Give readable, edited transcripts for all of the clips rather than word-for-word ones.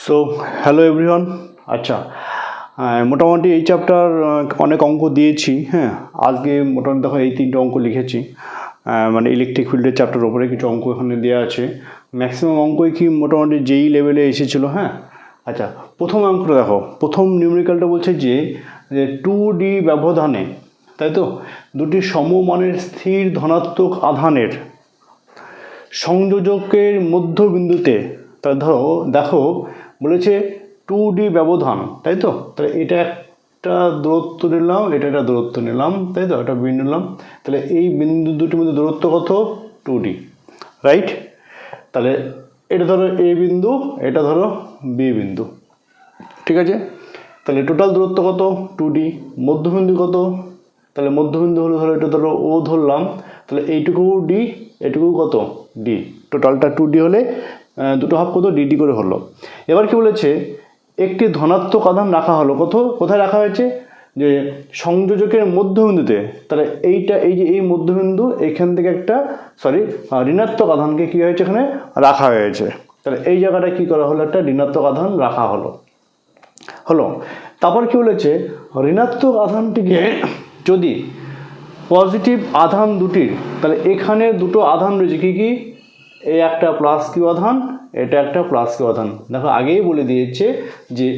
So hello everyone. আচ্ছা, মোটামুটি এই চ্যাপ্টার অনেক অঙ্ক দিয়েছি। হ্যাঁ, আজকে মোটামুটি দেখো এই তিনটে অঙ্ক লিখেছি, মানে ইলেকট্রিক ফিল্ডের চ্যাপ্টার ওপরে কিছু অঙ্ক এখানে দেওয়া আছে। ম্যাক্সিমাম অঙ্কই কি মোটামুটি যেই লেভেলে এসেছিলো। হ্যাঁ, আচ্ছা, প্রথম অঙ্কটা দেখো, প্রথম নিউমেরিক্যালটা বলছে যে 2D ব্যবধানে, তাই তো, দুটি সমমানের স্থির ধনাত্মক আধানের সংযোজকের মধ্যবিন্দুতে, তা ধরো দেখো বলেছে 2D ব্যবধান, তাই তো, তাহলে এটা একটা দূরত্ব নিলাম, এটা একটা দূরত্ব নিলাম, তাই তো, একটা বিন্দু নিলাম, তাহলে এই বিন্দু দুটির মধ্যে দূরত্ব কত? 2D, right? তাহলে এটা ধরো এ বিন্দু, এটা ধরো বি বিন্দু, ঠিক আছে? তাহলে টোটাল দূরত্ব কত? 2D। মধ্যবিন্দু কত? তাহলে মধ্যবিন্দু হলো ধরো এটা ধরো ও ধরলাম, তাহলে এইটুকু ডি, এটুকু কত? ডি। টোটালটা 2D হলে দুটো হাফ কত? ডিডি করে হলো। এবার কি বলেছে, একটি ধনাত্মক আধান রাখা হলো। কোথায় রাখা হয়েছে? যে সংযোজকের মধ্যবিন্দুতে। তাহলে এইটা, এই যে এই মধ্যবিন্দু, এখান থেকে একটা ঋণাত্মক আধানকে কী হয়েছে এখানে রাখা হয়েছে। তাহলে এই জায়গাটা কি করা হলো? একটা ঋণাত্মক আধান রাখা হলো। তারপর কি বলেছে, ঋণাত্মক আধানটিকে যদি পজিটিভ আধান দুটির, তাহলে এখানে দুটো আধান রয়েছে, কি কি? এই একটা প্লাস কিউ আধান, এটা একটা প্লাস কিউ আধান। দেখো আগেই বলে দিয়েছে যে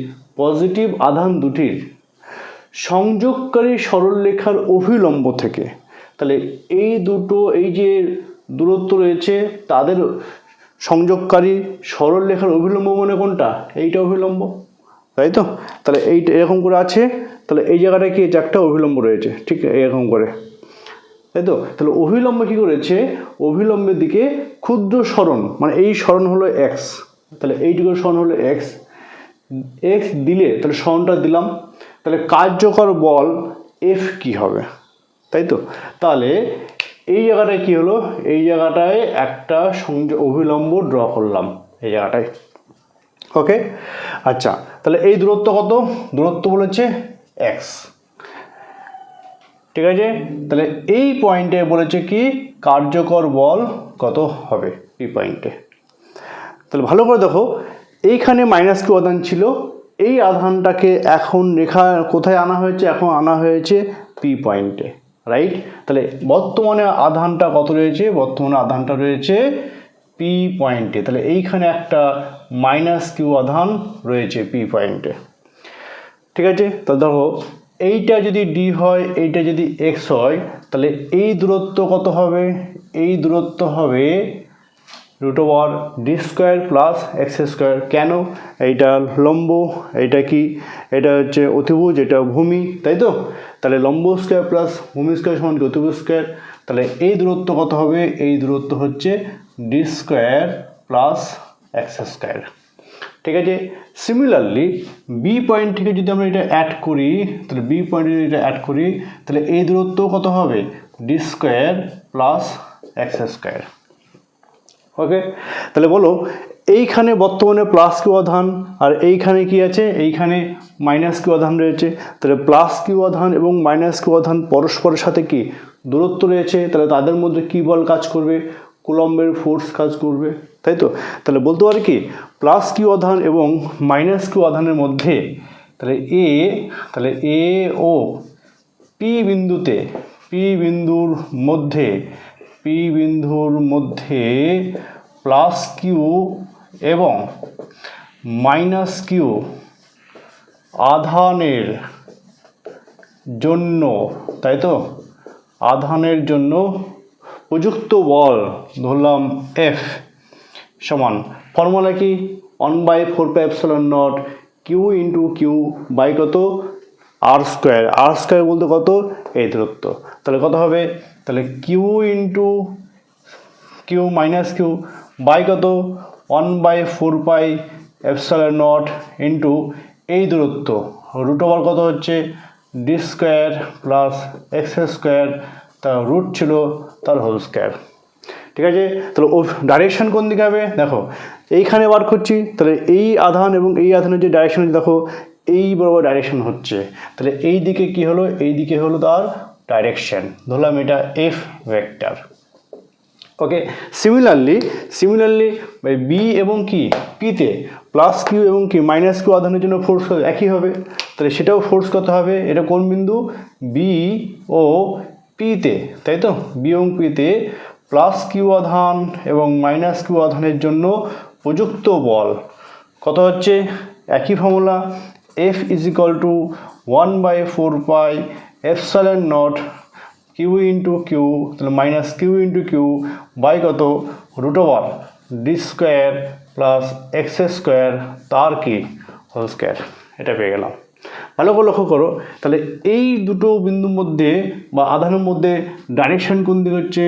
পজিটিভ আধান দুটির সংযোগকারী সরলরেখার অভিলম্ব থেকে, তাহলে এই দুটো, এই যে দূরত্ব রয়েছে তাদের সংযোগকারী সরলরেখার অভিলম্ব মানে কোনটা? এইটা অভিলম্ব, তাই তো? তাহলে এইটা এরকম করে আছে, তাহলে এই জায়গাটায় কি একটা অভিলম্ব রয়েছে, ঠিক এরকম করে, তাই তো? তাহলে অভিলম্ব কি করেছে? অভিলম্বের দিকে ক্ষুদ্র সরণ, মানে এই সরণ হলো এক্স, তাহলে এইটুকু সরণ হলো এক্স। এক্স দিলে তাহলে সরণটা দিলাম, তাহলে কার্যকর বল এফ কি হবে, তাই তো? তাহলে এই জায়গাটায় কি হলো? এই জায়গাটায় একটা অভিলম্ব ড্র করলাম এই জায়গাটায়। ওকে, আচ্ছা, তাহলে এই দূরত্ব কত? দূরত্ব বলেছে এক্স, ঠিক আছে? তাহলে এই পয়েন্টে বলেছে কি কার্যকর বল কত হবে এই পয়েন্টে। তাহলে ভালো করে দেখো, এইখানে মাইনাস কিউ আধান ছিল, এই আধানটাকে এখন রেখা কোথায় আনা হয়েছে? এখন আনা হয়েছে পি পয়েন্টে, রাইট? তাহলে বর্তমানে আধানটা কত রয়েছে? বর্তমানে আধানটা রয়েছে পি পয়েন্টে। তাহলে এইখানে একটা মাইনাস কিউ আধান রয়েছে পি পয়েন্টে, ঠিক আছে? তাহলে দেখো এইটা যদি ডি হয়, এইটা যদি এক্স হয়, তাহলে এই দূরত্ব কত হবে? এই দূরত্ব হবে √d² প্লাস এক্স স্কোয়ার। কেন? এইটা লম্ব, এইটা কি? এটা হচ্ছে অতিভুজ, এটা ভূমি, তাই তো? তাহলে লম্ব স্কোয়ার প্লাস ভূমি স্কোয়ার সমান অতিভুজ স্কোয়ার। তাহলে এই দূরত্ব কত হবে? এই দূরত্ব হচ্ছে d² প্লাস এক্স স্কোয়ার, ঠিক আছে? সিমিলারলি বি পয়েন্ট থেকে যদি আমরা এটা অ্যাড করি, তাহলে বি পয়েন্টে যদি এটা অ্যাড করি, তাহলে এই দূরত্ব কত হবে? d² plus X square. ওকে, তাহলে বলো এইখানে বর্তমানে প্লাস কিউ আধান, আর এইখানে কি আছে? এইখানে মাইনাস কিউ আধান রয়েছে। তাহলে প্লাস কিউ আধান এবং মাইনাস কিউ আধান পরস্পরের সাথে কি দূরত্ব রয়েছে, তাহলে তাদের মধ্যে কি বল কাজ করবে? কুলম্বের ফোর্স কাজ করবে, তাই তো? তাহলে বলতে পারি কি প্লাস কিউ আধান এবং মাইনাস কিউ আধানের মধ্যে, তাহলে এ ও পি বিন্দুতে, পি বিন্দুর মধ্যে প্লাস কিউ এবং মাইনাস কিউ আধানের জন্য, তাই তো, আধানের জন্য প্রযুক্ত বল ধরলাম এফ সমান, ফর্মুলা কি? 1/4πε0 কিউ ইন্টু কিউ বাই কত? আর স্কোয়ার। আর স্কোয়ার বলতে কত? এই দূরত্ব। তাহলে কত হবে? তাহলে Q into Q minus Q by কত? 1/4πε0 ইন্টু এই দূরত্ব, √ কত হচ্ছে? d² প্লাস এক্স স্কোয়ার, তার রুট ছিল তার হোল স্কোয়ার, ঠিক আছে? তাহলে ও ডাইরেকশন কোন দিকে হবে? দেখো এইখানে বার করছি, তাহলে এই আধান এবং এই আধানের যে ডাইরেকশন দেখো এই বরাবর ডাইরেকশন হচ্ছে, তাহলে এই দিকে কি হলো? এই দিকে হলো তার ডাইরেকশন, ধরলাম এটা এফ ভেক্টর। ওকে, সিমিলারলি বি এবং কি পিতে প্লাস কিউ এবং কি মাইনাস কিউ আধানের জন্য ফোর্স একই হবে, তাহলে সেটাও ফোর্স কত হবে, এটা কোন বিন্দু, বি ও পিতে, তাই তো, বি এবং পিতে প্লাস কিউ আধান এবং মাইনাস কিউ আধানের জন্য প্রযুক্ত বল কত হচ্ছে, একই formula, F is equal to 1/4 epsilon nought Q into Q, তাহলে minus Q into Q by কত root over D square plus X square তার কি হোল স্কোয়ার, এটা পেয়ে গেলাম। ভালো করে লক্ষ্য করো, তাহলে এই দুটো বিন্দুর মধ্যে বা আধানের মধ্যে ডাইরেকশন কোন দিকে হচ্ছে,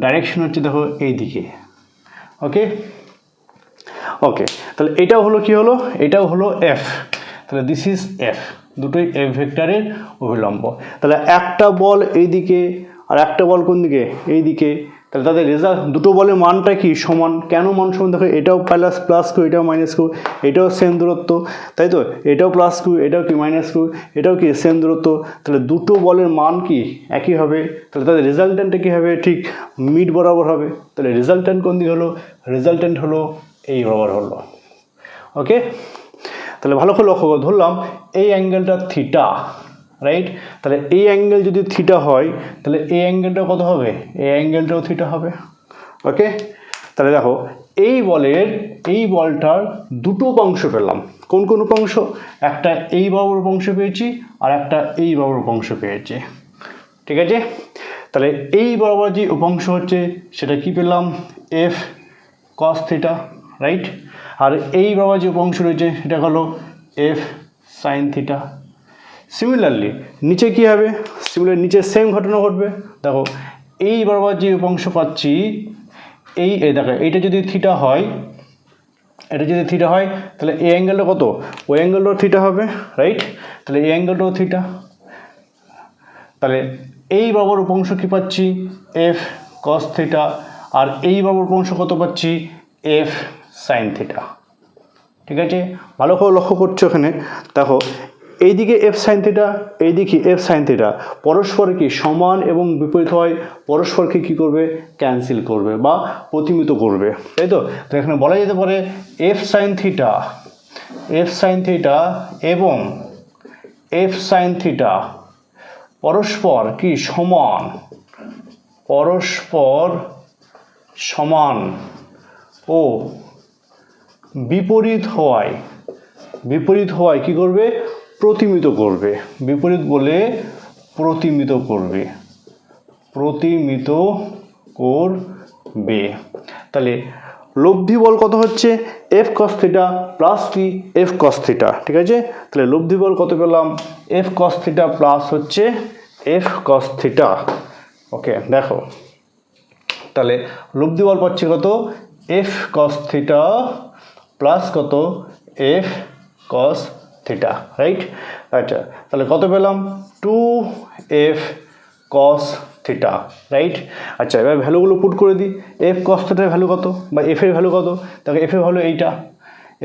ডাইরেকশন হচ্ছে দেখো এই দিকে। ওকে ওকে, তাহলে এটাও হলো কি হলো, এটাও হলো এফ, তাহলে দিস ইজ এফ, দুটোই এফ ভেক্টরের অভিলম্ব। তাহলে একটা বল এই দিকে আর একটা বল কোন দিকে, এই দিকে, তাহলে তাদের রেজাল্ট দুটো বলের মানটা কি সমান, কেন মান সমান, দেখো এটাও প্লাস কিউ, এটাও মাইনাস কিউ, এটাও সেম দূরত্ব, তাই তো, এটাও প্লাস কিউ, এটাও কি মাইনাস কিউ, এটাও কি সেম দূরত্ব, তাহলে দুটো বলের মান কি একই হবে, তাহলে তাদের রেজাল্টেন্টটা কী হবে, ঠিক মিড বরাবর হবে। তাহলে রেজাল্টেন্ট কোন দিকে হলো, রেজাল্টেন্ট হলো এই বরাবর হলো। ওকে, তাহলে ভালো করে লক্ষ্য করে ধরলাম এই অ্যাঙ্গেলটা থিটা, রাইট, তাহলে এই অ্যাঙ্গেল যদি থিটা হয় তাহলে এই অ্যাঙ্গেলটা কত হবে, এই অ্যাঙ্গেলটাও থিটা হবে। ওকে, তাহলে দেখো এই বলটার দুটো উপাংশ পেলাম, কোন কোন উপাংশ, একটা এই বরাবর উপাংশ পেয়েছি আর একটা এই বরাবর উপাংশ পেয়েছি, ঠিক আছে। তাহলে এই বরাবর যে উপাংশ হচ্ছে সেটা কি পেলাম, এফ কস থিটা, রাইট, আর এই বরাবর যে উপাংশ রয়েছে সেটা হলো এফ সাইন থিটা। সিমিলারলি নিচে কি হবে, নিচে সেম ঘটনা ঘটবে, দেখো এই বরাবর যে উপাংশ পাচ্ছি এই দেখো এইটা যদি থিটা হয়, এটা যদি থিটা হয় তাহলে এই অ্যাঙ্গেলটা কত, ওই অ্যাঙ্গেলটাও থিটা হবে, রাইট, তাহলে এই অ্যাঙ্গেলটাও থিটা, তাহলে এই বরাবর উপাংশ কি পাচ্ছি, এফ কস থিটা, আর এই বরাবর উপাংশ কত পাচ্ছি, এফ সাইন থিটা, ঠিক আছে। ভালো করে লক্ষ্য করছো এখানে, দেখো এইদিকে এফ সাইন থিটা, এইদিকে এফ সাইন থিটা পরস্পর কি সমান এবং বিপরীত হয়, পরস্পরকে কি করবে, ক্যান্সেল করবে বা প্রতিমিত করবে, তাই তো। তো এখানে বলা যেতে পারে এফ সাইন থিটা এবং এফ সাইন থিটা পরস্পর কি সমান ও বিপরীত হওয়ায় কি করবে, প্রতিমিত করবে, বিপরীত বলে প্রতিমিত করবে। তাহলে লব্ধি বল কত হচ্ছে, এফ কস থিটা প্লাস কি এফ কস থিটা, ঠিক আছে। তাহলে লব্ধি বল কত পেলাম, এফ কস থিটা প্লাস হচ্ছে এফ কস থিটা। ওকে, দেখো তাহলে লব্ধি বল পাচ্ছি কত, এফ কস থিটা প্লাস কত এফ কস থিটা, রাইট। আচ্ছা, তাহলে কত পেলাম, 2f cos থিটা, রাইট। আচ্ছা, এবার ভ্যালুগুলো পুট করে দিই, এফ কস থিটার ভ্যালু কত বা এফ এর ভ্যালু কত, দেখো এফ এর ভ্যালু এইটা,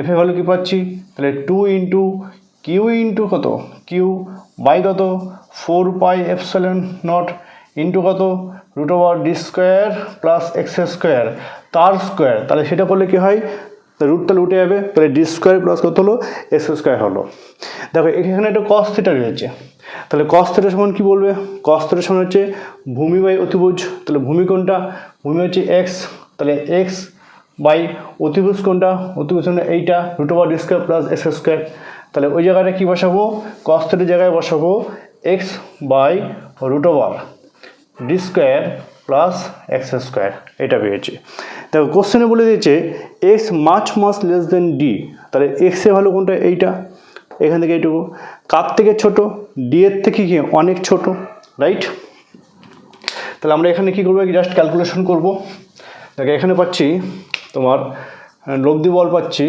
এফ এর ভ্যালু কি পাচ্ছি, তাহলে 2 ইন্টু কিউ ইন্টু কত, কিউ বাই কত 4 পাই এপসাইলন নট ইন্টু কত root over D square plus X square তার স্কোয়ার, তাহলে সেটা করলে কি হয়, রুট তাহলে উঠে যাবে, তাহলে ডি স্কোয়ার প্লাস কত হলো, এক্স স্কোয়ার হলো। দেখো এখানে একটা কস থিটা রয়েছে, তাহলে কস থিটা সমান কী বলবে, কস থিটা সমান হচ্ছে ভূমি বাই অতিভুজ, তাহলে ভূমি কোনটা, ভূমি হচ্ছে এক্স, তাহলে এক্স বাই অতিভুজ কোনটা, অতিভুজ এইটা root over D square plus X square, তাহলে ওই জায়গাটা কী বসাবো, কস থিটার জায়গায় বসাবো X by root over D square plus X square, এটা পেয়েছি। দেখো কোশ্চেনে বলে দিয়েছে X much less than D, তাহলে এক্সের ভ্যালু কোনটা, এইটা, এখান থেকে এইটুকু, কার থেকে ছোট, ডি এর থেকে কি অনেক ছোট, রাইট। তাহলে আমরা এখানে কি করবো, জাস্ট ক্যালকুলেশন করব। দেখো এখানে পাচ্ছি তোমার লব্ধি বল পাচ্ছি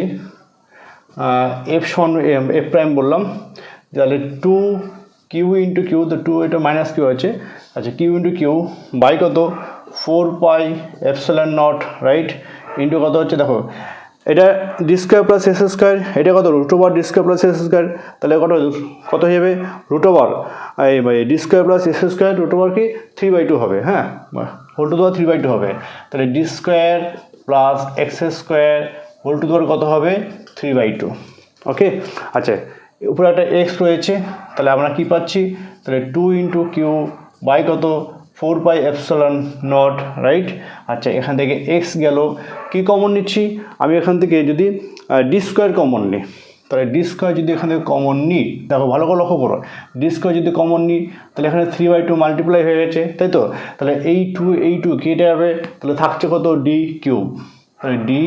এফ সমান এফ প্রাইম বললাম, তাহলে 2 কিউ ইন্টু কিউ, তো 2 এটা মাইনাস কিউ আছে, আচ্ছা কিউ ইন্টু কিউ বাই কত 4 pi epsilon naught, right, into কত হচ্ছে, দেখো এটা D square plus S square, এটা কত root over D square plus S square, তাহলে কত হয়ে যাবে root over D square plus S square root over কি 3/2 হবে, হ্যাঁ হোল টু দি পাওয়ার 3/2 হবে, তাহলে D square plus X square whole to the power কত হবে 3/2। ওকে, আচ্ছা উপরে একটা এক্স রয়েছে, তাহলে আমরা কি পাচ্ছি, তাহলে 2 ইন্টু কিউ বাই কত 4πε0, রাইট। আচ্ছা এখান থেকে এক্স গেল, কি কমন নিচ্ছি আমি এখান থেকে, যদি ডি স্কোয়ার কমন নিই, তাহলে ডি স্কোয়ার যদি এখান থেকে কমন নিই, দেখো ভালো করে লক্ষ্য করো, ডি স্কোয়ার যদি কমন নিই তাহলে এখানে 3/2 মাল্টিপ্লাই হয়ে গেছে, তাই তো, তাহলে এই টু কেটে যাবে, তাহলে থাকছে কত ডি কিউব, তাহলে ডি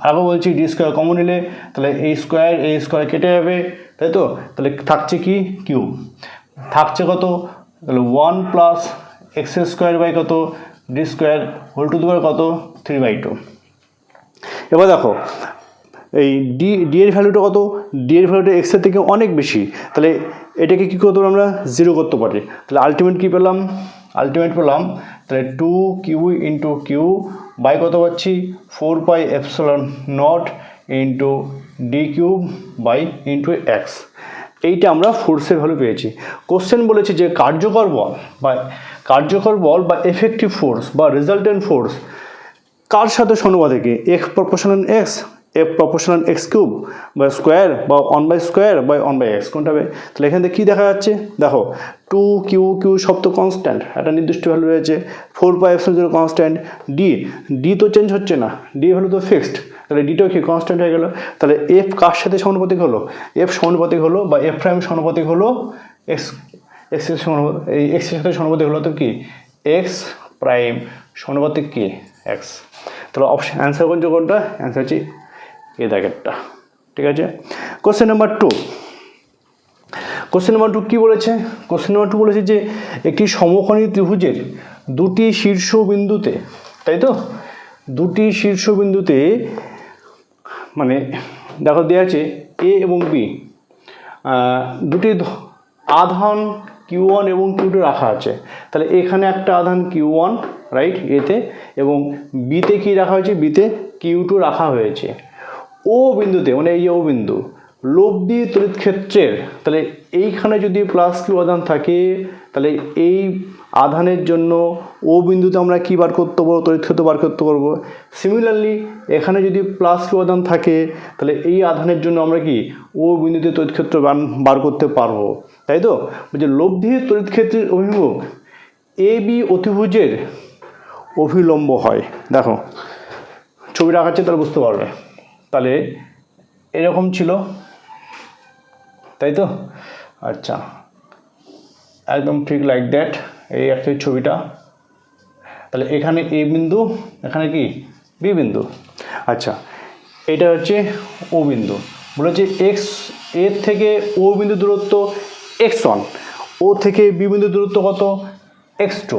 আগে বলছি ডি স্কোয়ার কমন নিলে তাহলে এই স্কোয়ার কেটে যাবে, তাই তো, তাহলে থাকছে কি কিউব, থাকছে কত, তাহলে 1 প্লাস এক্স স্কোয়ার বাই কত D square whole to the power কত 3/2। এবার দেখো এই ডি এর ভ্যালুটা কত, ডি এর ভ্যালুটা এক্সের থেকে অনেক বেশি, তাহলে এটাকে কী করতে পারি আমরা 0 করতে পারি, তাহলে আলটিমেট কী পেলাম, পেলাম তাহলে 2 কিউ ইন্টু কিউ বাই কত পাচ্ছি 4πε0 into D cube by into X. এইটা আমরা ফোর্সের ভ্যালু পেয়েছি। কোশ্চেন বলেছে যে কার্যকর বল বা এফেক্টিভ ফোর্স বা রেজাল্টেন্ট ফোর্স কার সাথে সমানুপাতিক, x proportional x, F proportional x cube বা স্কোয়ার বা 1/স্কোয়ার বাই 1/এক্স, কোনটা হবে, তাহলে এখান থেকে কী দেখা যাচ্ছে, দেখো 2 কিউ সব তো কনস্ট্যান্ট, একটা নির্দিষ্ট ভ্যালু রয়েছে, 4πε0 কনস্ট্যান্ট, ডি তো চেঞ্জ হচ্ছে না, ডি ভ্যালু তো ফিক্সড, তাহলে ডিটাও কি কনস্ট্যান্ট হয়ে গেল, তাহলে এফ কার সাথে সমানুপাতিক হলো, এফ সমানুপাতিক হলো বা এফ প্রাইম সমানুপাতিক হলো এক্সের সাথে সমানুপাতিক হলো, তো কি এক্স প্রাইম সমানুপাতিক কি এক্স, তাহলে অপশন অ্যান্সার করছে কোনটা, অ্যান্সার হচ্ছে এই দাগেরটা, ঠিক আছে। কোশ্চেন নাম্বার 2 কী বলেছে, কোশ্চেন নাম্বার 2 বলেছে যে একটি সমকোণী ত্রিভুজের দুটি শীর্ষবিন্দুতে, তাই তো, দুটি শীর্ষবিন্দুতে মানে দেখো দেওয়া আছে এ এবং বি, দুটি আধান Q1 এবং Q2 রাখা আছে, তাহলে এখানে একটা আধান Q1 রাইট এতে, এবং বিতে কি রাখা হয়েছে, বিতে Q2 রাখা হয়েছে। ও বিন্দুতে মানে এই ও বিন্দু লব্ধি তড়িৎ ক্ষেত্রের, তাহলে এইখানে যদি প্লাস কিউ আধান থাকে তাহলে এই আধানের জন্য ও বিন্দুতে আমরা কি বার করতে পারবো, তড়িৎ ক্ষেত্র বার করতে পারবো। সিমিলারলি এখানে যদি প্লাস কিউ আধান থাকে তাহলে এই আধানের জন্য আমরা কি ও বিন্দুতে তড়িৎ ক্ষেত্র বার করতে পারবো, তাই তো। বলছে লব্ধি তড়িৎ ক্ষেত্রের অভিমুখ এ বি অতিভুজের অভিলম্ব হয়, দেখো ছবিটা আঁকাচ্ছে তাহলে বুঝতে পারবে, তাহলে এরকম ছিল, তাই তো। আচ্ছা একদম ঠিক লাইক দ্যাট, এই একটা ছবিটা, তাহলে এখানে এ বিন্দু, এখানে কি বি বিন্দু। আচ্ছা এটা হচ্ছে ও বিন্দু, বলেছে এক্স এর থেকে ও বিন্দু দূরত্ব x1, ও থেকে বি বিন্দু দূরত্ব কত x2,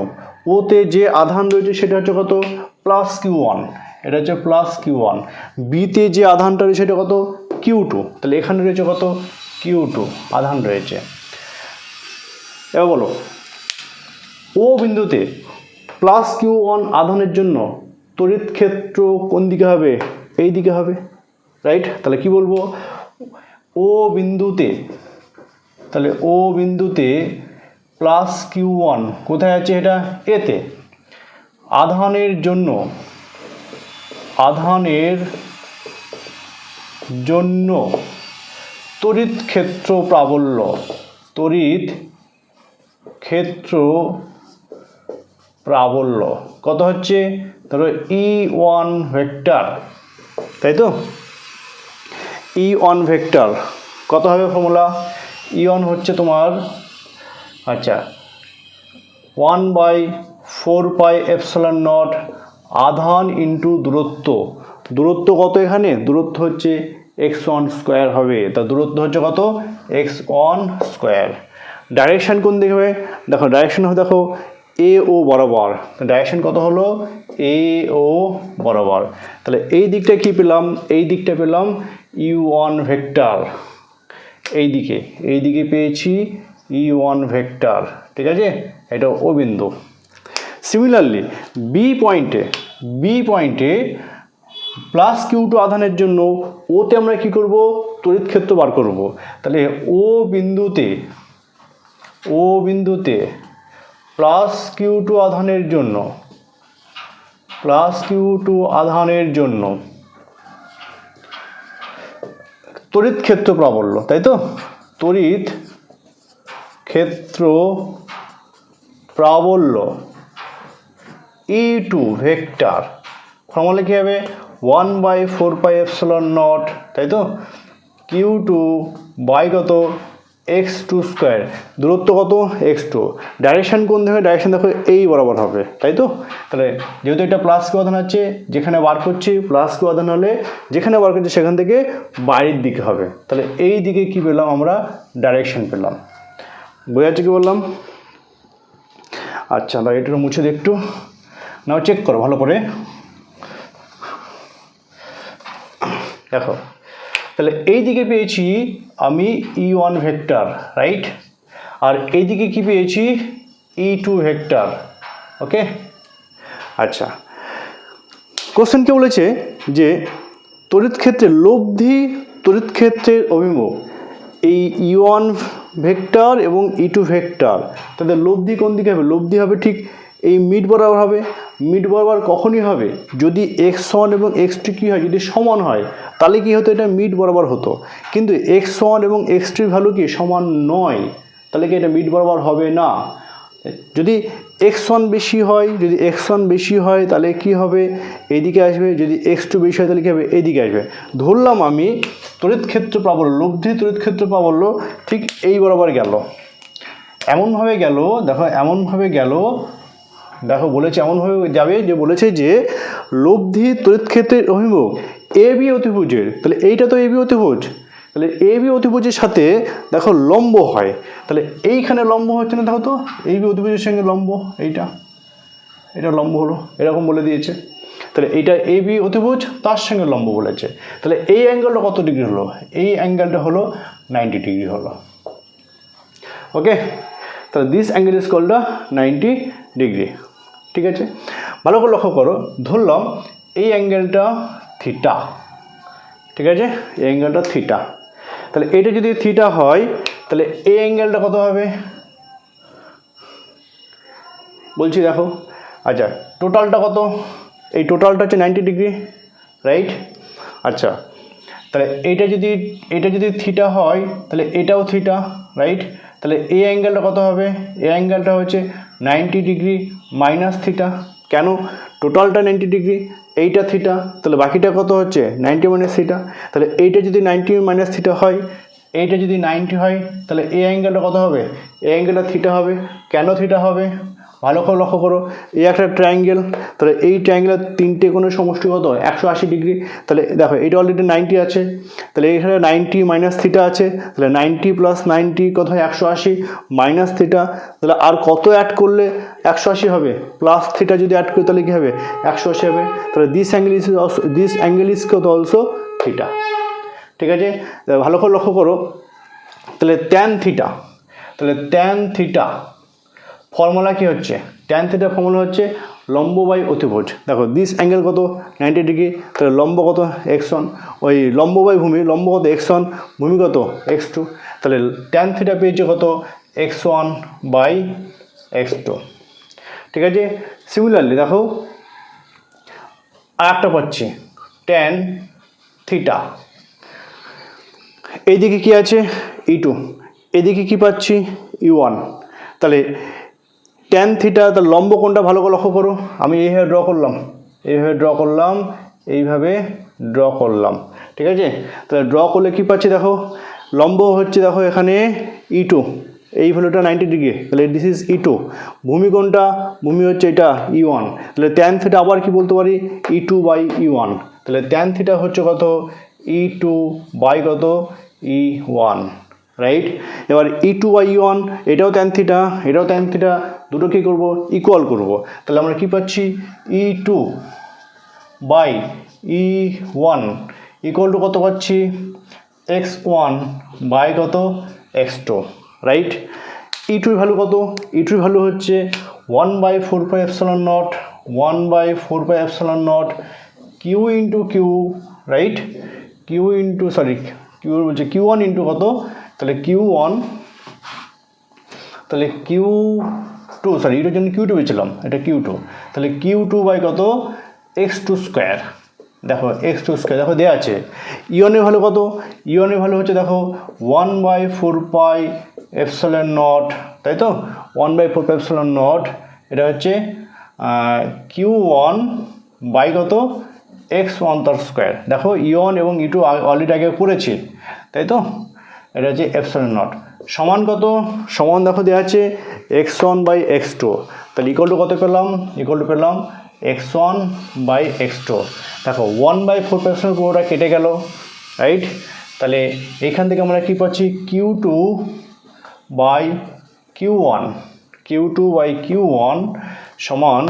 ওতে যে আধান রয়েছে সেটা হচ্ছে কত প্লাস Q1, এটা হচ্ছে প্লাস Q1, বিতে যে আধানটা রয়েছে সেটা কত Q2, তাহলে এখানে রয়েছে কত Q2 আধান রয়েছে। এবার বলো ও বিন্দুতে প্লাস Q1 আধানের জন্য তড়িৎ ক্ষেত্র কোন দিকে হবে, এই দিকে হবে, রাইট। তাহলে কি বলবো, ও বিন্দুতে, তাহলে ও বিন্দুতে প্লাস Q1 কোথায় আছে, এটা এতে, আধানের জন্য তড়িৎ ক্ষেত্র প্রাবল্য, কত হচ্ছে, ধরো E1 ভেক্টর, তাই তো, E1 ভেক্টর কত হবে ফর্মুলা, E1 হচ্ছে তোমার, আচ্ছা 1/4πε0 আধান ইন্টু দূরত্ব কত, এখানে দূরত্ব হচ্ছে x1 স্কোয়ার হবে, তা দূরত্ব হচ্ছে কত x1 স্কোয়ার। ডাইরেকশন কোন দিকে হবে, দেখো ডাইরেকশন হবে, দেখো এ ও বরাবর, ডাইরেকশন কত হলো এ ও বরাবর, তাহলে এই দিকটা কি পেলাম, এই দিকটা পেলাম E1 ভেক্টর, এই দিকে পেয়েছি E1 ভেক্টর, ঠিক আছে, এটা ও বিন্দু। সিমিলারলি বি পয়েন্টে প্লাস Q2 আধানের জন্য ওতে আমরা কি করব, তড়িৎ ক্ষেত্র বার করব, তাহলে ও বিন্দুতে প্লাস Q2 আধানের জন্য প্লাস কিউ টু আধানের জন্য তড়িৎ ক্ষেত্র প্রাবল্য, তাই তো? তড়িৎ ক্ষেত্র প্রাবল্য E2 ভেক্টর ফর্মুলা কি হবে 1/4πε0, তাই তো? Q2 বাই কত x2 স্কোয়ার, দূরত্ব কত x2, ডাইরেকশন কোন দিকে? ডাইরেকশন দেখো এই বরাবর হবে, তাই তো? তাহলে যেহেতু এটা প্লাস কিউ আধান আছে, যেখানে বার করছি প্লাস কিউ আধান হলে যেখানে বার করছি সেখান থেকে বাইরের দিকে হবে, তাহলে এই দিকে কি পেলাম আমরা? ডাইরেকশন পেলাম। বোঝা যাচ্ছে কি বললাম? আচ্ছা, তাহলে এটা মুছে দিই একটু, নাও চেক করো ভালো করে। দেখো, তাহলে এই দিকে পেয়েছি আমি E1 ভেক্টর, রাইট? আর এই দিকে কি পেয়েছি? E2 vector. ওকে, আচ্ছা, কোশ্চেন কে বলেছে যে তড়িৎ ক্ষেত্রের লব্ধি তড়িৎ ক্ষেত্রের অভিমুখ এই E1 ভেক্টর এবং E2 ভেক্টর, তাদের লব্ধি কোন দিকে হবে? লব্ধি হবে ঠিক এই মিড বরাবর হবে। মিড বরাবর কখনই হবে যদি x1 এবং x2 কী হয়? যদি সমান হয় তাহলে কি হতো? এটা মিড বরাবর হতো। কিন্তু x1 এবং x2 ভ্যালু কি সমান নয়, তাহলে কি এটা মিড বরাবর হবে না। যদি x1 বেশি হয়, যদি x1 বেশি হয় তাহলে কি হবে? এইদিকে আসবে। যদি x2 বেশি হয় তাহলে কী হবে? এইদিকে আসবে। ধরলাম আমি তড়িৎ ক্ষেত্র প্রাবল্য, লব্ধি তড়িৎ ক্ষেত্র প্রাবল্য ঠিক এই বরাবর গেল, এমনভাবে গেল। দেখো এমনভাবে গেল, দেখো বলেছে এমনভাবে যাবে যে বলেছে যে লব্ধি তড়িৎ ক্ষেত্রের অভিমুখ এ বি অতিভুজের, তাহলে এইটা তো এ বি অতিভুজ, তাহলে এ বি অতিভুজের সাথে দেখো লম্ব হয়, তাহলে এইখানে লম্ব হচ্ছে না, দেখো তো এই বি অতিভুজের সঙ্গে লম্ব, এটা লম্ব হলো, এরকম বলে দিয়েছে। তাহলে এইটা এ বি অতিভুজ, তার সঙ্গে লম্ব বলেছে, তাহলে এই অ্যাঙ্গেলটা কত ডিগ্রি হলো? এই অ্যাঙ্গেলটা হলো 90 ডিগ্রি হলো। ওকে, তাহলে this angle is called 90 degree. ঠিক আছে, ভালো করে লক্ষ্য করো, ধরলাম এই অ্যাঙ্গেলটা থিটা, ঠিক আছে? এই অ্যাঙ্গেলটা থিটা, তাহলে এটা যদি থিটা হয় তাহলে এই অ্যাঙ্গেলটা কত হবে বলছি দেখো। আচ্ছা, টোটালটা কত? এই টোটালটা হচ্ছে 90 ডিগ্রি, রাইট? আচ্ছা, তাহলে এটা যদি থিটা হয় তাহলে এটাও থিটা, রাইট? তাহলে এই অ্যাঙ্গেলটা কত হবে? এই অ্যাঙ্গেলটা হচ্ছে 90 ডিগ্রি মাইনাস থিটা। কেন? টোটালটা 90 ডিগ্রি, এইটা থিটা, তাহলে বাকিটা কত হচ্ছে? 90 মাইনাস থিটা। তাহলে এইটা যদি 90 মাইনাস থিটা হয়, এইটা যদি 90 হয়, তাহলে এই অ্যাঙ্গেলটা কত হবে? এই অ্যাঙ্গেলটা থিটা হবে। কেন থিটা হবে? ভালো করে লক্ষ্য করো, এই একটা ট্রায়াঙ্গেল, তাহলে এই ট্রায়াঙ্গেলের তিনটে কোণের সমষ্টি কত? 180 ডিগ্রি। তাহলে দেখো এটা অলরেডি 90 আছে, তাহলে এখানে 90 মাইনাস থিটা আছে, তাহলে 90 প্লাস 90 কত হয়? 180 মাইনাস থিটা, তাহলে আর কত অ্যাড করলে 180 হবে? প্লাস থিটা যদি অ্যাড করি তাহলে কী হবে? 180 হবে। তাহলে দিস অ্যাঙ্গেল ইজ কত? Also theta. ঠিক আছে, ভালো করে লক্ষ্য করো, তাহলে ট্যান থিটা, তাহলে ট্যান থিটা ফর্মুলা কি হচ্ছে? ট্যান থিটার ফর্মুলা হচ্ছে লম্ব বাই অতিভুজ। দেখো দিস অ্যাঙ্গেল কত? 90 ডিগ্রি, তাহলে লম্ব কত? x1, ওই লম্ব বাই ভূমি, লম্ব কত? x1, ভূমি কত? x2, তাহলে ট্যান থিটা পেয়েছে কত? x1 by x2। ঠিক আছে, সিমিলারলি দেখো আর একটা পাচ্ছি ট্যান থিটা, এইদিকে কি আছে? E2, এদিকে কি পাচ্ছি? E1, তাহলে ট্যান থিটা, তার লম্ব কোনটা? ভালো করে লক্ষ্য করো, আমি এইভাবে ড্র করলাম, এইভাবে ড্র করলাম, এইভাবে ড্র করলাম, ঠিক আছে? তাহলে ড্র করলে কি পাচ্ছি দেখো, লম্ব হচ্ছে দেখো এখানে E2, এই ভ্যালুটা 90 ডিগ্রি, তাহলে দিস ইজ E2। ভূমি কোনটা? ভূমি হচ্ছে এটা E1, তাহলে ট্যান থিটা আবার কি বলতে পারি? E2 বাই E1, তাহলে ট্যান থিটা হচ্ছে কত? E2 বাই কত? E1, right? এবার E2 বাই E1, এটাও ট্যান থিটা, এটাও ট্যান থিটা, দুটো কী করবো? ইকুয়াল করব। তাহলে আমরা কী পাচ্ছি? E2 by E1 equal to কত পাচ্ছি? x1 বাই কত? x2, right? E2 ভ্যালু কত? E2 ভ্যালু হচ্ছে 1/4πε0, 1/4πε0 q into Q, right? Q into Q বলছে Q1 ইন্টু কত? তাহলে Q1, তাহলে Q2, এটার জন্য Q2 পেয়েছিলাম, এটা Q2, তাহলে Q2 বাই কত? x2 স্কোয়ার, দেখো x2 স্কোয়ার দেখো দেওয়া আছে। ইয়নের ভ্যালু কত? ইয়নের ভ্যালু হচ্ছে দেখো 1/4πε0, তাই তো 1/4πε0, এটা হচ্ছে Q1 বাই কত x1 তার স্কোয়ার। দেখো ইয়ন এবং ইটু অলরেডি আগে করেছি, তাই তো এটা হচ্ছে ε0 সমান কত? সমান দেখো দেওয়া আছে x1/x2, তাহলে ইকুয়াল টু কত পেলাম? ইকুয়াল টু পেলাম x1/x2। দেখো 1/4 পুরোটা কেটে গেল, রাইট? তাহলে এইখান থেকে আমরা কী পাচ্ছি? Q2/Q1, Q2/Q1 সমান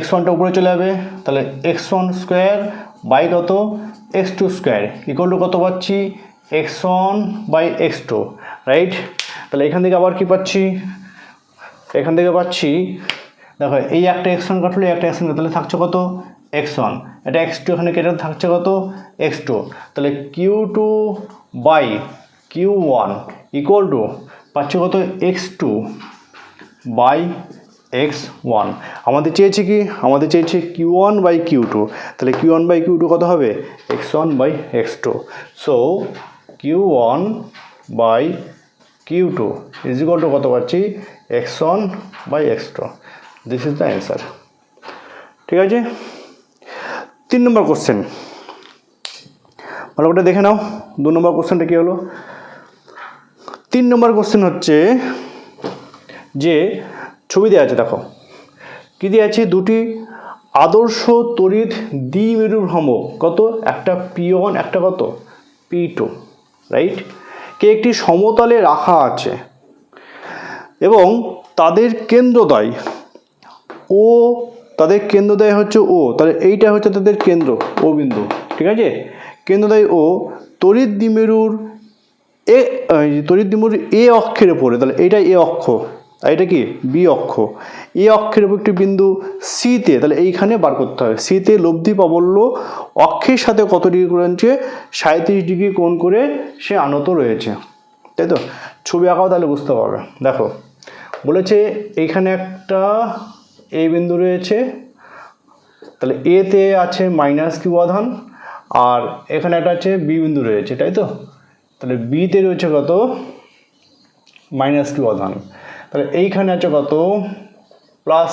x1টা উপরে চলে যাবে, তাহলে x1 স্কোয়ার বাই কত x2 স্কোয়ার ইকুয়াল টু কত পাচ্ছি? x1/x2, right? তাহলে এখান থেকে আবার কি পাচ্ছি? এখান থেকে পাচ্ছি দেখো এই একটা x1 কাটলো, একটা x1 তাহলে থাকছে কত? x1, এটা x2 এখানে কেটে থাকছে কত? x2। তাহলে Q2/Q1 ইকুয়াল টু পাচ্ছি কত? x2/x1। আমাদের চেয়েছে কি? আমাদের চেয়েছে Q1/Q2, তাহলে Q1/Q2 কত হবে? x1/x2। So Q1/Q2 is equal two কত পাচ্ছি? x1/x2। This is the answer. ঠিক আছে, 3 নম্বর কোশ্চেন ভালো করে দেখে নাও। 2 নম্বর কোশ্চেনটা কী হলো? 3 নম্বর কোশ্চেন হচ্ছে যে ছবি দেওয়া আছে, দেখো কী দেওয়া আছে? দুটি আদর্শ তড়িৎ দ্বিমেরু ভ্রামক কত? একটা P1, একটা কত? P2, right? কে একটি সমতলে রাখা আছে এবং তাদের কেন্দ্রদ্বয় ও, তাদের কেন্দ্রদ্বয় হচ্ছে ও, তাহলে এইটা হচ্ছে তাদের কেন্দ্র ও বিন্দু, ঠিক আছে? কেন্দ্রদ্বয় ও তড়িৎ দ্বিমেরুর এ অক্ষের উপরে, তাহলে এইটা এ অক্ষ আর এটা কি বি অক্ষ, এ অক্ষের উপর একটি বিন্দু সিতে, তাহলে এইখানে বার করতে হবে সিতে লব্ধি প্রাবল্য অক্ষের সাথে কত ডিগ্রি কোণ আছে? 37 ডিগ্রি কোণ করে সে আনত রয়েছে, তাই তো? ছবি আঁকাও তাহলে বুঝতে পারবে। দেখো বলেছে এইখানে একটা এ বিন্দু রয়েছে, তাহলে এতে আছে -Q আধান, আর এখানে একটা আছে বি বিন্দু রয়েছে, তাই তো? তাহলে বিতে রয়েছে কত? -Q আধান, তাহলে এইখানে আছে কত?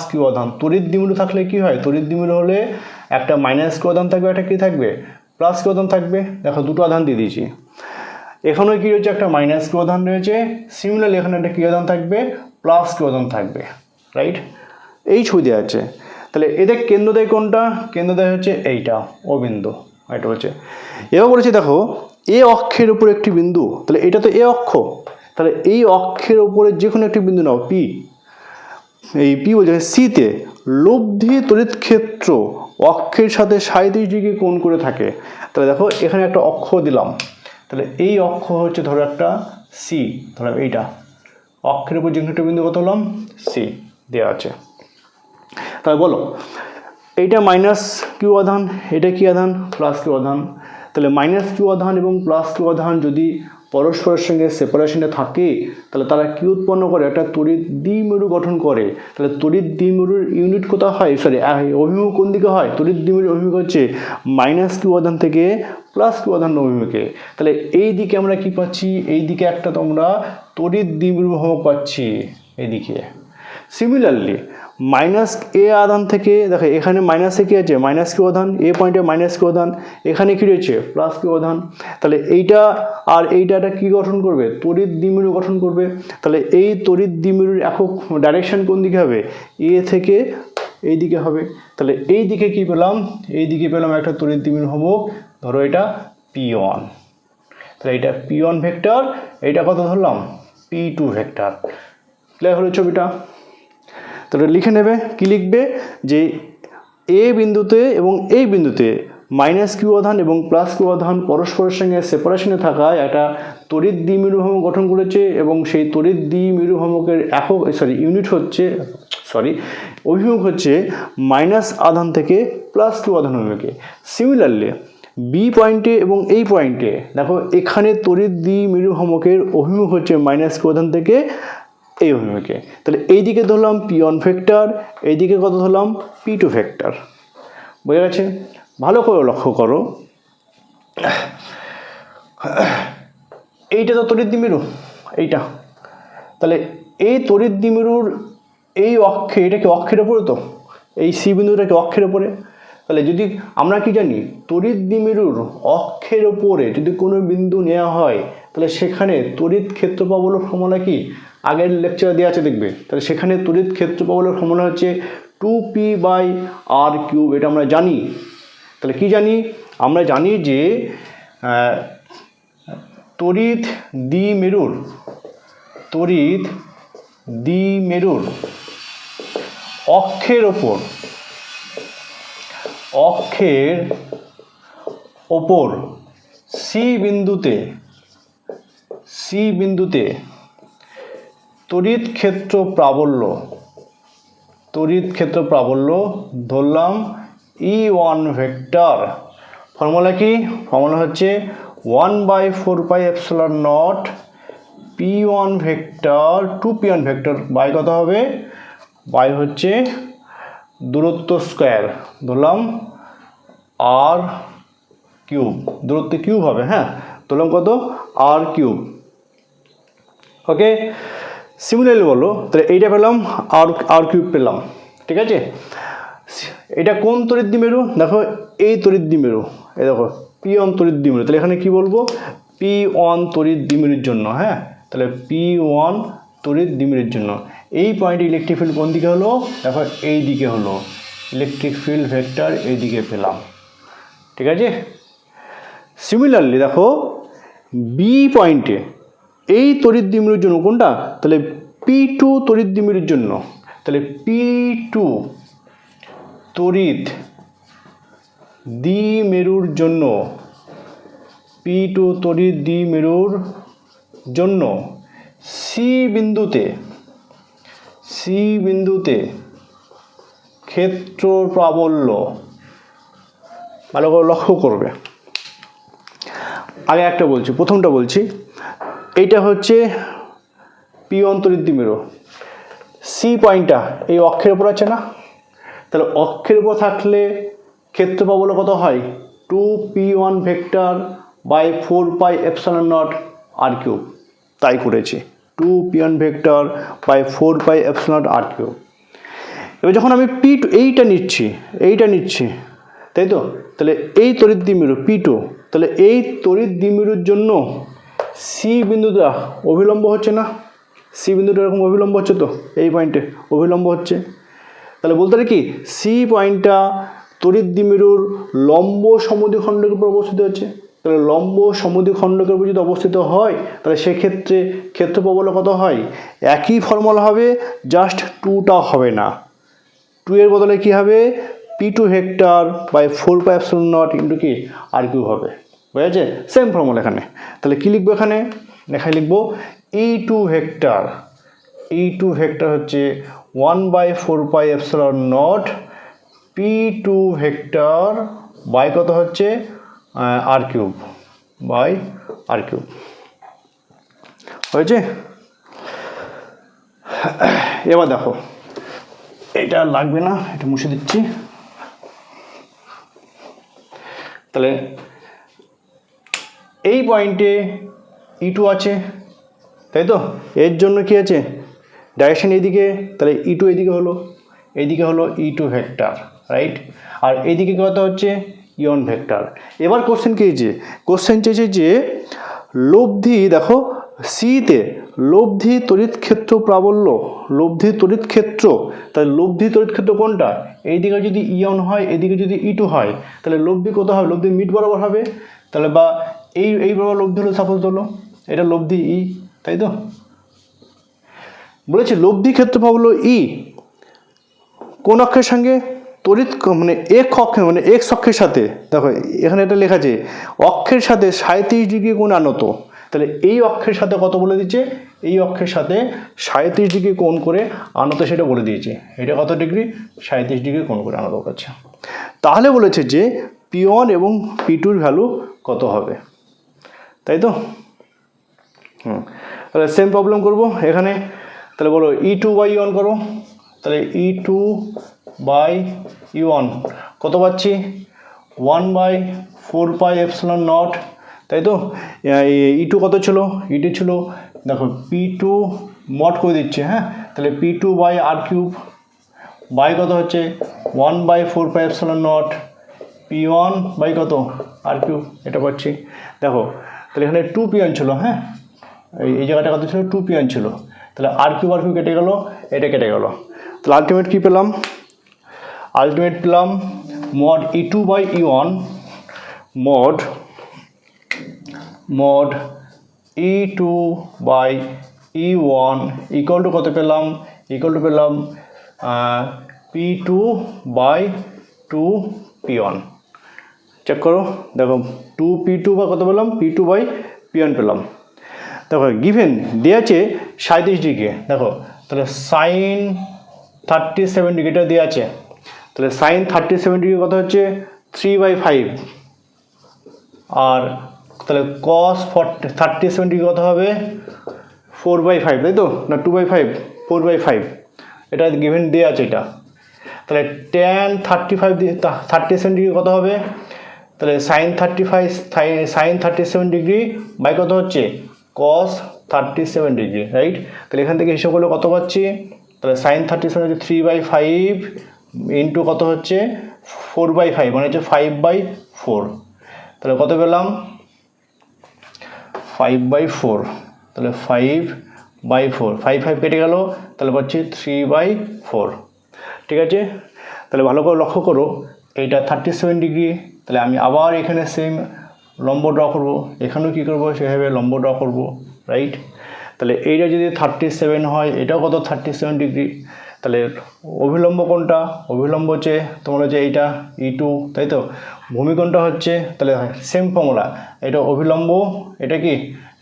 +Q আধান। তড়িৎ দ্বিমেরু থাকলে কি হয়? তড়িৎ দ্বিমেরু হলে একটা -Q আধান থাকবে, একটা কি থাকবে? +Q আধান থাকবে। দেখো দুটো আধান দিয়ে দিয়েছি, এখানেও কি রয়েছে? একটা -Q আধান রয়েছে। সিমিলারলি এখানে একটা কি আধান থাকবে? +Q আধান থাকবে, রাইট? এই ছবি দেওয়া আছে। তাহলে এদের কেন্দ্রদ্বয় কোনটা? কেন্দ্রদ্বয় হচ্ছে এইটা ও বিন্দু, এটা হচ্ছে। এবার বলেছে দেখো এ অক্ষের উপর একটি বিন্দু, তাহলে এটা তো এ অক্ষ, তাহলে এই অক্ষের উপরে যে কোনো একটি বিন্দু নাও পি, এই পি বলছে সিতে লব্ধি তড়িৎ ক্ষেত্র অক্ষের সাথে 37 ডিগ্রি কোণ করে থাকে। তাহলে দেখো এখানে একটা অক্ষ দিলাম, তাহলে এই অক্ষ হচ্ছে ধরো একটা সি, ধরো এইটা অক্ষের উপর যে কোনো একটা বিন্দু কত হলাম? সি দেওয়া আছে। তাহলে বলো এইটা -Q আধান, এটা কি আধান? +Q আধান। তাহলে -Q আধান এবং +Q আধান যদি পরস্পরের সঙ্গে সেপারেশনে থাকে তাহলে তারা কি উৎপন্ন করে? একটা তড়িৎ দ্বিমেরু গঠন করে। তাহলে তড়িৎ দ্বিমেরুর ইউনিট কোথায় হয়? সরি, অভিমুখ কোন দিকে হয়? তড়িৎ দ্বিমেরুর অভিমুখ হচ্ছে -Q আধান থেকে +Q আধান অভিমুখে। তাহলে এই দিকে আমরা কি পাচ্ছি? এই দিকে একটা তোমরা তড়িৎ দ্বিমেরু ভ্রামক পাচ্ছি এইদিকে। সিমিলারলি -A আধান থেকে দেখো এখানে মাইনাসে কি আছে? -Q আধান, এ পয়েন্টে -Q আধান, এখানে কি রয়েছে? +Q আধান। তাহলে এইটা আর এইটা কি গঠন করবে? তড়িৎ দ্বিমেরু গঠন করবে। তাহলে এই তড়িৎ দ্বিমেরুর একক ডাইরেকশন কোন দিকে হবে? এ থেকে এই দিকে হবে। তাহলে এই দিকে কি পেলাম? এই দিকে পেলাম একটা তড়িৎ দ্বিমেরু ভ্রামক, ধরো এটা P1, তাহলে এটা P1 ভেক্টর, এইটা কত ধরলাম? P2 vector. ক্লিয়ার হলো ছবিটা? তাহলে লিখে নেবে, কি লিখবে? যে এ বিন্দুতে এবং এই বিন্দুতে -Q আধান এবং +Q আধান পরস্পরের সঙ্গে সেপারেশনে থাকায় একটা তড়িৎ দ্বিমেরু ভ্রামক গঠন করেছে এবং সেই তড়িৎ দ্বিমেরু ভ্রামকের একক ইউনিট হচ্ছে অভিমুখ হচ্ছে আধান থেকে +Q আধান অভিমুখে। সিমিলারলি বি পয়েন্টে এবং এই পয়েন্টে দেখো এখানে তড়িৎ দ্বিমেরু ভ্রামকের অভিমুখ হচ্ছে -Q আধান থেকে এই অভিমুখে। তাহলে এইদিকে ধরলাম P1 ভেক্টর, এইদিকে কত ধরলাম P2 ভেক্টর। বোঝা গেছে? ভালো করে লক্ষ্য করো, এইটা তো তড়িৎ দ্বিমেরু, এইটা। তাহলে এই তড়িৎ দ্বিমেরুর এই অক্ষে, এটা কি অক্ষের ওপরে, তো এই সি বিন্দুটা কি অক্ষের ওপরে। তাহলে যদি আমরা কি জানি তড়িৎ দ্বিমেরুর অক্ষের ওপরে যদি কোনো বিন্দু নেওয়া হয় তাহলে সেখানে তড়িৎ ক্ষেত্রফল বল ফর্মুলা কি, আগের লেকচারে দেওয়া আছে দেখবে। তাহলে সেখানে তড়িৎ ক্ষেত্রফলের ফর্মুলা হচ্ছে 2p/r³, এটা আমরা জানি। তাহলে কি জানি, আমরা জানি যে তড়িৎ দ্বিমেরুর অক্ষের ওপর সি বিন্দুতে তড়িৎ ক্ষেত্র প্রাবল্য ধরলাম E1 ভেক্টর। ফর্মুলা কি, ফর্মুলা হচ্ছে 1/4πε0 P1 vector 2P1 vector by কত হবে, বাই হচ্ছে দূরত্ব স্কোয়ার, ধরলাম r³, দূরত্ব কিউব হবে, হ্যাঁ, ধরলাম কত r³। ওকে, সিমিলারলি বলো, তাহলে এইটা পেলাম r³ পেলাম, ঠিক আছে। এটা কোন তড়িৎ দ্বিমেরু, দেখো এই তড়িৎ দ্বিমেরু, এই দেখো P1 তড়িৎ দ্বিমেরু। তাহলে এখানে কি বলবো, P1 তড়িৎ দ্বিমেরুর জন্য, হ্যাঁ, তাহলে P1 তড়িৎ দ্বিমেরুর জন্য এই পয়েন্টে ইলেকট্রিক ফিল্ড কোন দিকে হলো, দেখো এই দিকে হলো, ইলেকট্রিক ফিল্ড ভেক্টর এই দিকে পেলাম, ঠিক আছে। সিমিলারলি দেখো বি পয়েন্টে এই তড়িৎ দ্বিমেরুর জন্য কোনটা, তাহলে P2 তড়িৎ দ্বিমেরুর জন্য, তাহলে P2 তড়িৎ দ্বিমেরুর জন্য সি বিন্দুতে ক্ষেত্র প্রাবল্য, ভালো করে লক্ষ্য করবে। আগে একটা বলছি, প্রথমটা বলছি, এইটা হচ্ছে P1 তড়িৎ দ্বিমেরু, সি পয়েন্টটা এই অক্ষের উপর আছে না, তাহলে অক্ষের উপর থাকলে ক্ষেত্র প্রাবল্য কত হয়, 2P1 ভেক্টর বাই 4πε0 r³, তাই করেছি 2P1 ভেক্টর বাই 4πε0 r³। এবার যখন আমি P2 এইটা নিচ্ছি, তাই তো, তাহলে এই তড়িৎ দ্বিমেরু P2, তাহলে এই তড়িৎ দ্বিমেরুর জন্য সি বিন্দুটা অভিলম্ব হচ্ছে না, সি বিন্দুটা এরকম অভিলম্ব হচ্ছে, তো এই পয়েন্টে অভিলম্ব হচ্ছে। তাহলে বলতে পারি কি, সি পয়েন্টটা তড়িৎ দ্বিমেরুর লম্ব সমদ্বিখণ্ডকের উপর অবস্থিত হচ্ছে। তাহলে লম্ব সমদ্বিখণ্ডকের উপর যদি অবস্থিত হয় তাহলে সেক্ষেত্রে ক্ষেত্র প্রাবল্য কত হয়, একই ফর্মুলা হবে, জাস্ট 2টা হবে না, 2 এর বদলে কি হবে, P2 ভেক্টর বাই 4πε0 ইন্টু কি r³ হবে, বুঝেছে, সেম ফর্মুলা এখানে। তাহলে কি লিখবো, এখানে লিখবো E2 ভেক্টর হচ্ছে 1/4πε0 P2 ভেক্টর বাই কত হচ্ছে r³ বাই r³, হয়েছে। এবার দেখো, এটা লাগবে না, এটা মুছে দিচ্ছি। তাহলে এই পয়েন্টে E2 আছে, তাই তো, এর জন্য কি আছে, ডাইরেকশন এইদিকে, তাহলে E2 এইদিকে হলো, E2 ভেক্টর, রাইট। আর এইদিকে কত হচ্ছে E1 ভেক্টর। এবার কোশ্চেন কি হয়েছে, কোশ্চেন চেয়েছে যে লব্ধি, দেখো সিতে লব্ধি তড়িৎ ক্ষেত্র প্রাবল্য, তাহলে লব্ধি তড়িৎ ক্ষেত্র কোনটা, এইদিকে যদি E1 হয়, এদিকে যদি E2 হয়, তাহলে লব্ধি কত হবে, লব্ধি মিড বরাবর হবে, তাহলে বা এই বরাবর লব্ধি হলো, সাপোজ হলো এটা লব্ধি E, তাই তো, বলেছে লব্ধি ক্ষেত্র প্রাবল্য E কোন অক্ষের সঙ্গে, তড়িৎ মানে এক্স অক্ষের সাথে, দেখো এখানে এটা লেখা আছে অক্ষের সাথে 37 ডিগ্রি কোণ আনত। তাহলে এই অক্ষের সাথে কত বলে দিচ্ছে, এই অক্ষের সাথে 37 ডিগ্রি কোণ করে আনত, সেটা বলে দিয়েছে, এটা কত ডিগ্রি, 37 ডিগ্রি কোণ করে আনত করছে। তাহলে বলেছে যে P1 এবং P2 এর ভ্যালু কত হবে, তাই তো। তাহলে সেম প্রবলেম করব এখানে। তাহলে বলো E2/E1 করো, তাহলে E2/E1 কত পাচ্ছি 1/4πε0, তাই তো। E2 কত ছিল, E2 ছিল দেখো P2 মড করে দিচ্ছে, হ্যাঁ, তাহলে P2/r³ বাই কত হচ্ছে 1/4πε0 P1 কত r³ এটা পাচ্ছি। দেখো তাহলে এখানে 2P1 ছিল, হ্যাঁ, এই জায়গাটা কত ছিল 2P1 ছিল, তাহলে r³ কেটে গেল, এটা কেটে গেল, তাহলে আলটিমেট কী পেলাম, আলটিমেট পেলাম mod E2/E1 mod E2/E1 equal to কত পেলাম, ইকুয়াল টু পেলাম P2/2P1। চেক করো, দেখো 2P2 বা কত পেলাম, P2/P1 পেলাম। দেখো গিভেন দেওয়া আছে 37 ডিগ্রি, দেখো তাহলে সাইন 37 ডিগ্রিটা দেওয়া আছে, তাহলে সাইন 37 ডিগ্রি কত হচ্ছে 3/5, আর তাহলে কস 37 ডিগ্রি কত হবে 4/5, তাই তো, না 2/5, 4/5, এটা গিভেন দেওয়া আছে এটা। তাহলে ট্যান 37 ডিগ্রি কত হবে, তাহলে সাইন 37 ডিগ্রি বাই কত হচ্ছে কস 37 ডিগ্রি, রাইট। তাহলে এখান থেকে হিসাব করলে কত পাচ্ছি, তাহলে সাইন 37 হচ্ছে 3/5 ইন্টু কত হচ্ছে 4/5, মানে হচ্ছে 5/4, তাহলে কত পেলাম 5/4, তাহলে 5/4, 5 কেটে গেল, তাহলে পাচ্ছি 3/4, ঠিক আছে। তাহলে ভালো করে লক্ষ্য করো, এইটা 37 ডিগ্রি, তাহলে আমি আবার এখানে সেম লম্ব ড্র করব, এখানেও কী করবো সেভাবে লম্ব ড্র করব, রাইট। তাহলে এইটা যদি 37 হয়, এটাও কত 37 ডিগ্রি, তাহলে অভিলম্ব কোনটা, অভিলম্ব হচ্ছে তোমার হচ্ছে এইটা E2, তাই তো। ভূমি কোনটা হচ্ছে, তাহলে সেম ফর্মুলা, এটা অভিলম্ব, এটা কি,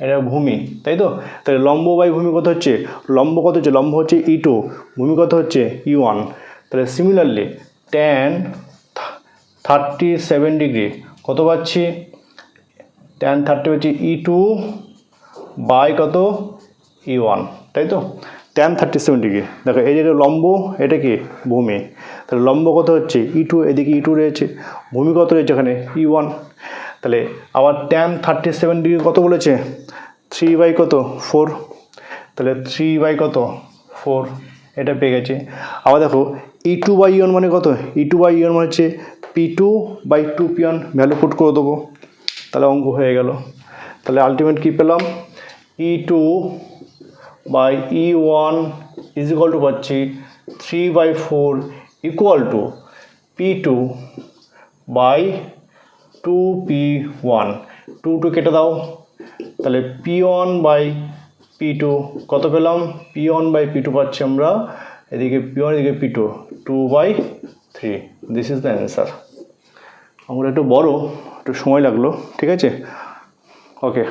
এটা ভূমি, তাই তো। তাহলে লম্ব বাই ভূমি কত হচ্ছে, লম্ব কত হচ্ছে, লম্ব হচ্ছে E2, ভূমি কত হচ্ছে E1, তাহলে সিমিলারলি ট্যান 37 ডিগ্রি কত পাচ্ছি, ট্যান 30 হচ্ছে E2 বাই কত E1, তাই তো। ট্যান 37 ডিগ্রি, দেখো এই যে লম্ব, এটা কি ভূমি, তাহলে লম্ব কত হচ্ছে E2, এদিকে E2 রয়েছে, ভূমি কত রয়েছে এখানে E1, তাহলে আবার ট্যান 37 ডিগ্রি কত বলেছে 3/4, তাহলে 3/4 এটা পেয়ে গেছে। আবার দেখো E2/E1 মানে কত, E2/E1 মানে হচ্ছে P2/2P1, ভ্যালু পুট করে দেবো, তাহলে অঙ্ক হয়ে গেল। তাহলে আলটিমেট কী পেলাম, E2/E1 ইজ ইকুয়াল টু পাচ্ছি 3/4 ইকুয়াল টু P2/2P1, 2 কেটে দাও, তাহলে P1/P2 কত পেলাম, P1/P2 পাচ্ছি আমরা, এদিকে P1 এদিকে P2, 2/3, this is the answer. আমরা একটু বড়, একটু সময় লাগলো, ঠিক আছে, ওকে।